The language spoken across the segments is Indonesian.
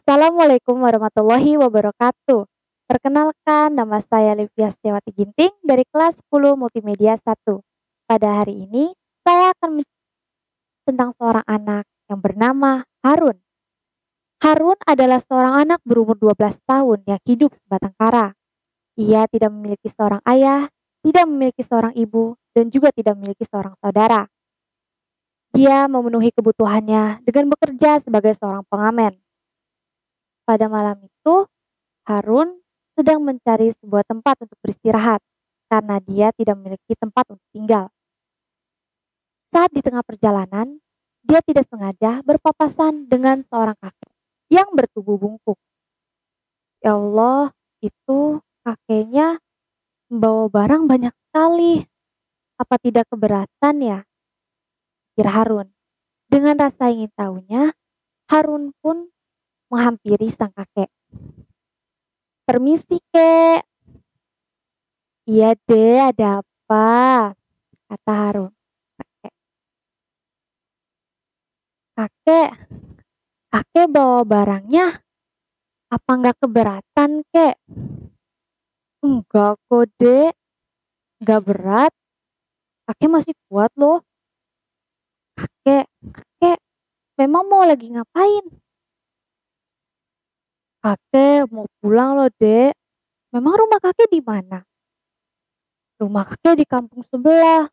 Assalamualaikum warahmatullahi wabarakatuh. Perkenalkan, nama saya Livia Setiawati Ginting dari kelas 10 Multimedia 1. Pada hari ini, saya akan tentang seorang anak yang bernama Harun. Harun adalah seorang anak berumur 12 tahun yang hidup sebatang kara. Ia tidak memiliki seorang ayah, tidak memiliki seorang ibu, dan juga tidak memiliki seorang saudara. Dia memenuhi kebutuhannya dengan bekerja sebagai seorang pengamen. Pada malam itu, Harun sedang mencari sebuah tempat untuk beristirahat karena dia tidak memiliki tempat untuk tinggal. Saat di tengah perjalanan, dia tidak sengaja berpapasan dengan seorang kakek yang bertubuh bungkuk. Ya Allah, itu kakeknya membawa barang banyak sekali. Apa tidak keberatan ya? Pikir Harun. Dengan rasa ingin tahunya, Harun pun menghampiri sang kakek. Permisi kek. Iya deh, ada apa? Kata Harun. Kakek, kakek, kakek bawa barangnya. Apa nggak keberatan kek? Enggak kok dek, nggak berat. Kakek masih kuat loh. Kakek memang mau lagi ngapain? Kakek mau pulang loh dek. Memang rumah kakek di mana? Rumah kakek di kampung sebelah.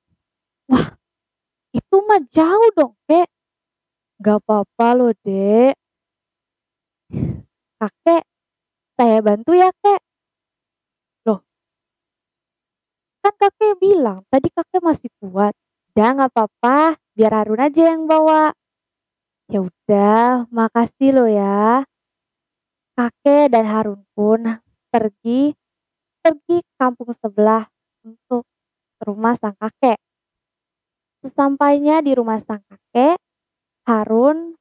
Wah, itu mah jauh dong kek. Gak apa-apa loh dek. Kakek, saya bantu ya kek. Loh, kan kakek bilang tadi kakek masih kuat. Udah nggak apa-apa, biar Harun aja yang bawa. Ya udah, makasih loh ya. Kakek dan Harun pun pergi pergi ke kampung sebelah untuk ke rumah sang kakek. Sesampainya di rumah sang kakek, Harun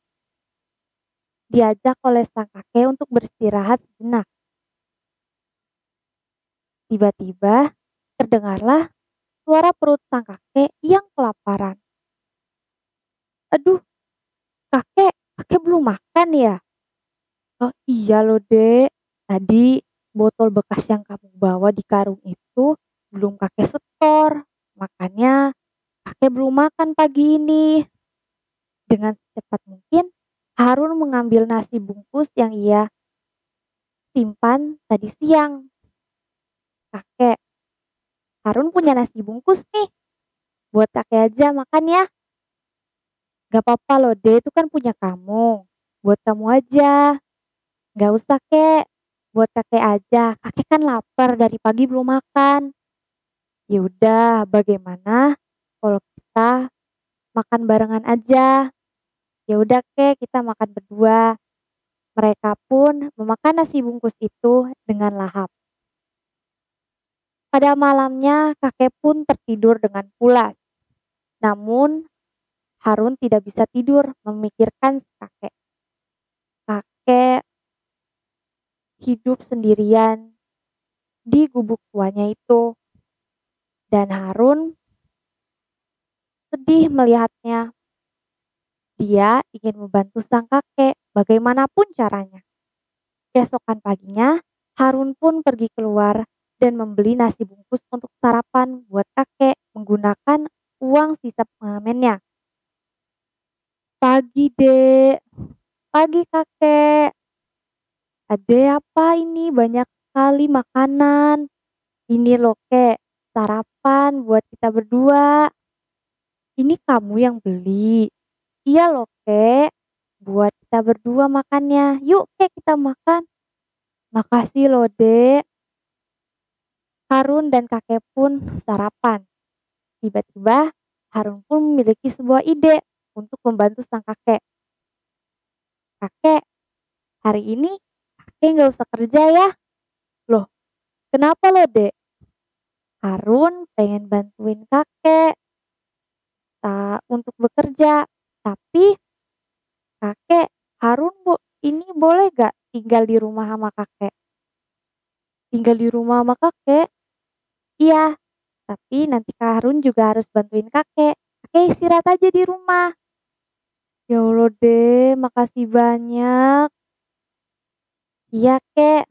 diajak oleh sang kakek untuk beristirahat sejenak. Tiba-tiba terdengarlah suara perut sang kakek yang kelaparan. Aduh, kakek belum makan ya? Oh iya loh dek, tadi botol bekas yang kamu bawa di karung itu belum kakek setor. Makanya kakek belum makan pagi ini. Dengan secepat mungkin, Harun mengambil nasi bungkus yang ia simpan tadi siang. Kakek, Harun punya nasi bungkus nih. Buat kakek aja makan ya. Gak apa-apa loh dek, itu kan punya kamu. Buat kamu aja. Gak usah kek, buat kakek aja. Kakek kan lapar dari pagi belum makan. Ya udah, bagaimana kalau kita makan barengan aja? Ya udah kek, kita makan berdua. Mereka pun memakan nasi bungkus itu dengan lahap. Pada malamnya, kakek pun tertidur dengan pulas. Namun, Harun tidak bisa tidur memikirkan si kakek. Kakek hidup sendirian di gubuk tuanya itu. Dan Harun sedih melihatnya. Dia ingin membantu sang kakek bagaimanapun caranya. Keesokan paginya, Harun pun pergi keluar dan membeli nasi bungkus untuk sarapan buat kakek menggunakan uang sisa pengamennya. Pagi dek, pagi kakek. Ada apa ini? Banyak sekali makanan. Ini loh kek, sarapan buat kita berdua. Ini kamu yang beli. Iya loh kek, buat kita berdua makannya. Yuk kek kita makan. Makasih loh dek. Harun dan kakek pun sarapan. Tiba-tiba Harun pun memiliki sebuah ide untuk membantu sang kakek. Kakek, hari ini kakek nggak usah kerja ya. Loh, kenapa loh dek? Harun pengen bantuin kakek untuk bekerja. Tapi kakek, Harun ini boleh gak tinggal di rumah sama kakek? Tinggal di rumah sama kakek? Iya, tapi nanti Kak Harun juga harus bantuin kakek. Kakek istirahat aja di rumah. Ya Allah deh, makasih banyak. Iya, Kek.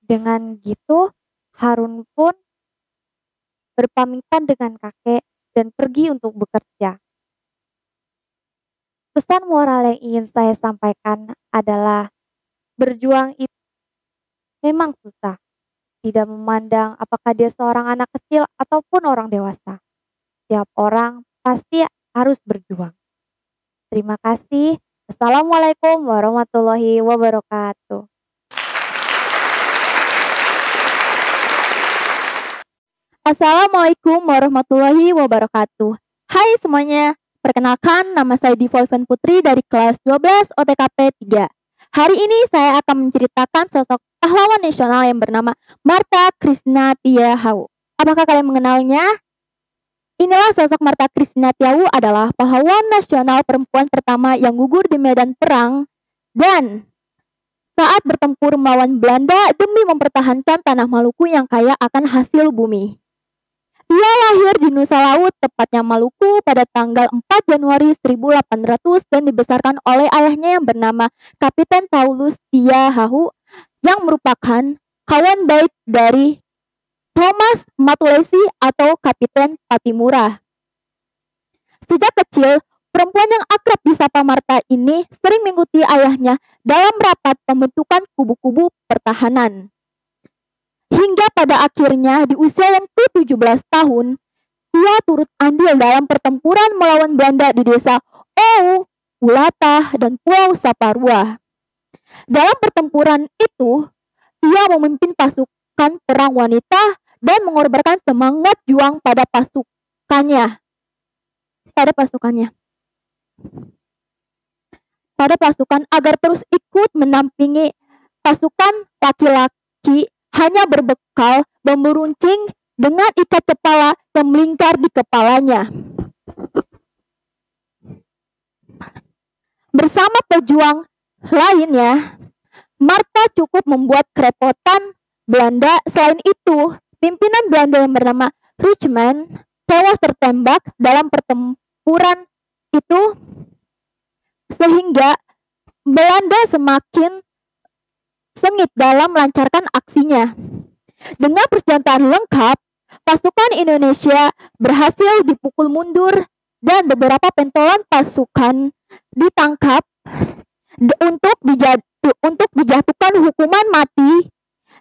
Dengan gitu, Harun pun berpamitan dengan kakek dan pergi untuk bekerja. Pesan moral yang ingin saya sampaikan adalah berjuang itu memang susah, tidak memandang apakah dia seorang anak kecil ataupun orang dewasa. Setiap orang pasti harus berjuang. Terima kasih. Assalamualaikum warahmatullahi wabarakatuh. Assalamualaikum warahmatullahi wabarakatuh. Hai semuanya, perkenalkan nama saya Divolven Putri dari kelas 12 OTKP 3. Hari ini saya akan menceritakan sosok pahlawan nasional yang bernama Martha Krishna Tiahahu. Apakah kalian mengenalnya? Inilah sosok Martha Krishna Tiahahu adalah pahlawan nasional perempuan pertama yang gugur di medan perang dan saat bertempur melawan Belanda demi mempertahankan tanah Maluku yang kaya akan hasil bumi. Ia lahir di Nusa Laut, tepatnya Maluku, pada tanggal 4 Januari 1800 dan dibesarkan oleh ayahnya yang bernama Kapiten Paulus Tiahahu yang merupakan kawan baik dari Thomas Matulesi atau Kapiten Patimura. Sejak kecil, perempuan yang akrab disapa Martha ini sering mengikuti ayahnya dalam rapat pembentukan kubu-kubu pertahanan. Hingga pada akhirnya di usia yang ke-17 tahun, ia turut andil dalam pertempuran melawan Belanda di desa Owu, Ulatah, dan Pulau Saparua. Dalam pertempuran itu, ia memimpin pasukan perang wanita dan mengorbankan semangat juang pada pasukannya. Pada pasukan agar terus ikut mendampingi pasukan laki-laki hanya berbekal bambu runcing dengan ikat kepala yang melingkar di kepalanya. Bersama pejuang lainnya, Martha cukup membuat kerepotan Belanda. Selain itu, pimpinan Belanda yang bernama Richmond tewas tertembak dalam pertempuran itu sehingga Belanda semakin sengit dalam melancarkan aksinya. Dengan persenjataan lengkap, pasukan Indonesia berhasil dipukul mundur dan beberapa pentolan pasukan ditangkap untuk dijatuhkan hukuman mati,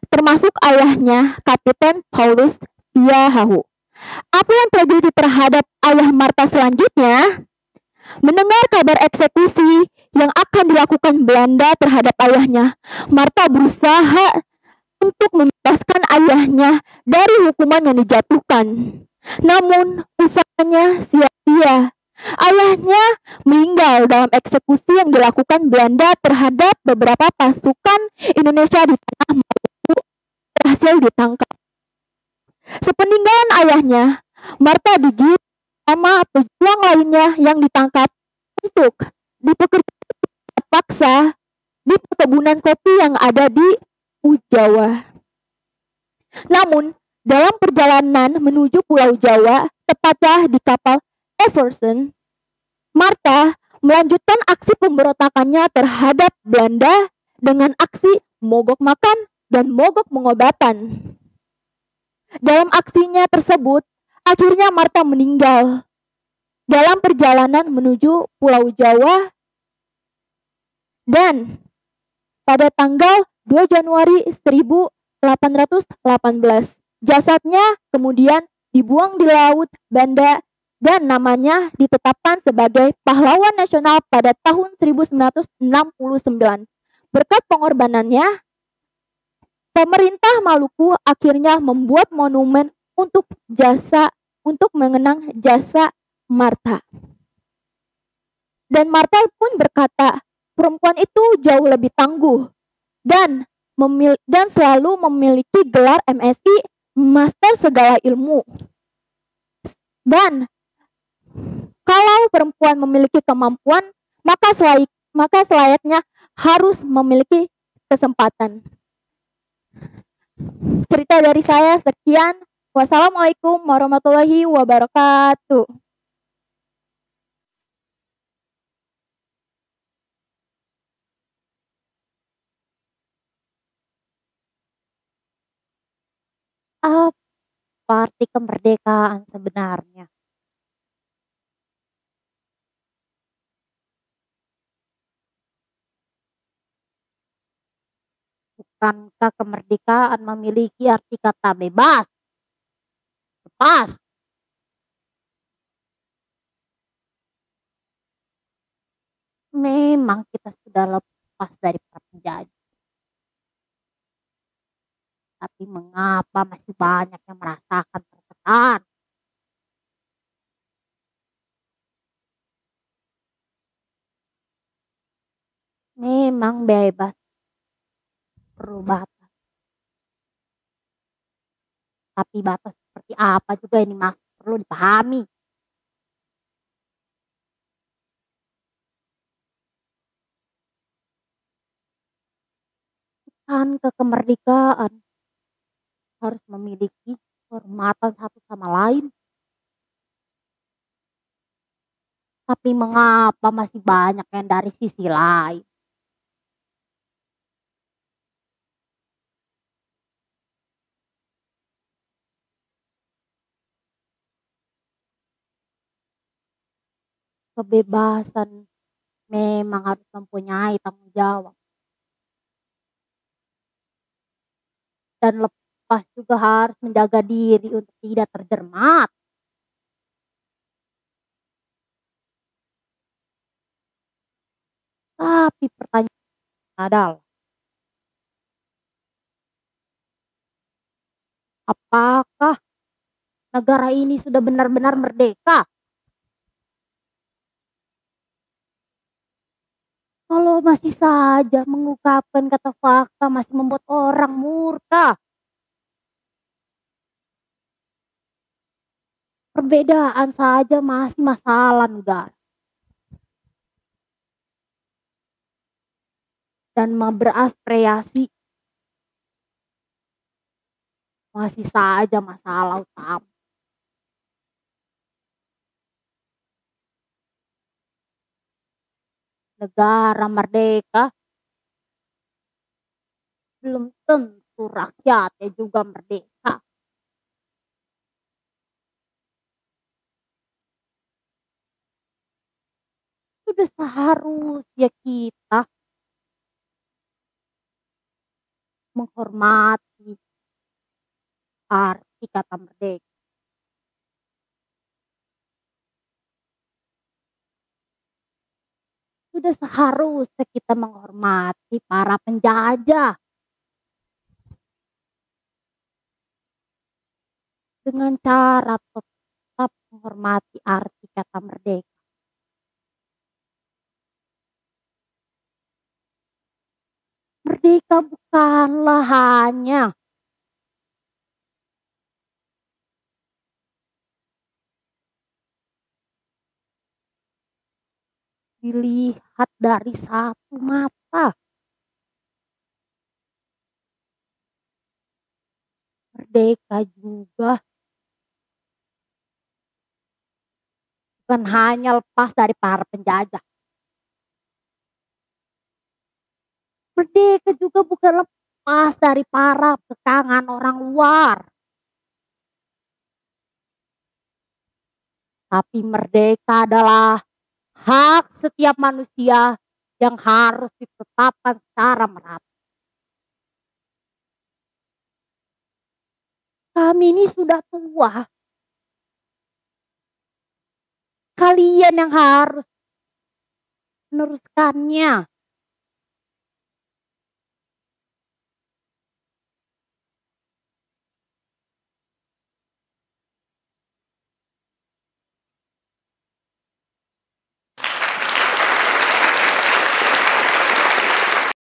termasuk ayahnya Kapiten Paulus Tiahahu. Apa yang terjadi terhadap ayah Martha selanjutnya? Mendengar kabar eksekusi yang akan dilakukan Belanda terhadap ayahnya, Martha berusaha untuk membebaskan ayahnya dari hukuman yang dijatuhkan. Namun, usahanya sia-sia. Ayahnya meninggal dalam eksekusi yang dilakukan Belanda terhadap beberapa pasukan Indonesia di tanah Maluku berhasil ditangkap. Sepeninggalan ayahnya, Martha digigit sama pejuang lainnya yang ditangkap untuk dipekerjakan paksa di perkebunan kopi yang ada di Jawa. Namun, dalam perjalanan menuju Pulau Jawa, tepatnya di kapal Everson, Martha melanjutkan aksi pemberontakannya terhadap Belanda dengan aksi mogok makan dan mogok pengobatan. Dalam aksinya tersebut, akhirnya Martha meninggal dalam perjalanan menuju Pulau Jawa dan pada tanggal 2 Januari 1818. Jasadnya kemudian dibuang di Laut Banda dan namanya ditetapkan sebagai pahlawan nasional pada tahun 1969. Berkat pengorbanannya, pemerintah Maluku akhirnya membuat monumen untuk mengenang jasa Martha. Dan Martha pun berkata, perempuan itu jauh lebih tangguh dan selalu memiliki gelar MSI, Master segala ilmu. Dan kalau perempuan memiliki kemampuan, maka selayaknya harus memiliki kesempatan. Cerita dari saya sekian. Wassalamualaikum warahmatullahi wabarakatuh. Apa arti kemerdekaan sebenarnya? Bukankah kemerdekaan memiliki arti kata bebas, lepas? Memang kita sudah lepas dari para penjajah, tapi mengapa masih banyak yang merasakan tertekan? Memang bebas perlu batas, tapi batas seperti apa juga ini perlu dipahami. Bukankah kemerdekaan harus memiliki kehormatan satu sama lain? Tapi mengapa masih banyak yang dari sisi lain? Kebebasan memang harus mempunyai tanggung jawab, dan lepas juga harus menjaga diri untuk tidak terjermat. Tapi pertanyaan adalah, apakah negara ini sudah benar-benar merdeka? Kalau masih saja mengungkapkan kata fakta masih membuat orang murka. Perbedaan saja masih masalah negara. Dan beraspirasi masih saja masalah utama. Negara merdeka belum tentu rakyatnya juga merdeka. Sudah seharusnya kita menghormati arti kata merdeka. Sudah seharusnya kita menghormati para penjajah dengan cara tetap menghormati arti kata merdeka. Merdeka bukanlah hanya dilihat dari satu mata. Merdeka juga bukan hanya lepas dari para penjajah. Merdeka juga bukan lepas dari para kekangan orang luar. Tapi merdeka adalah hak setiap manusia yang harus ditetapkan secara merata. Kami ini sudah tua. Kalian yang harus meneruskannya.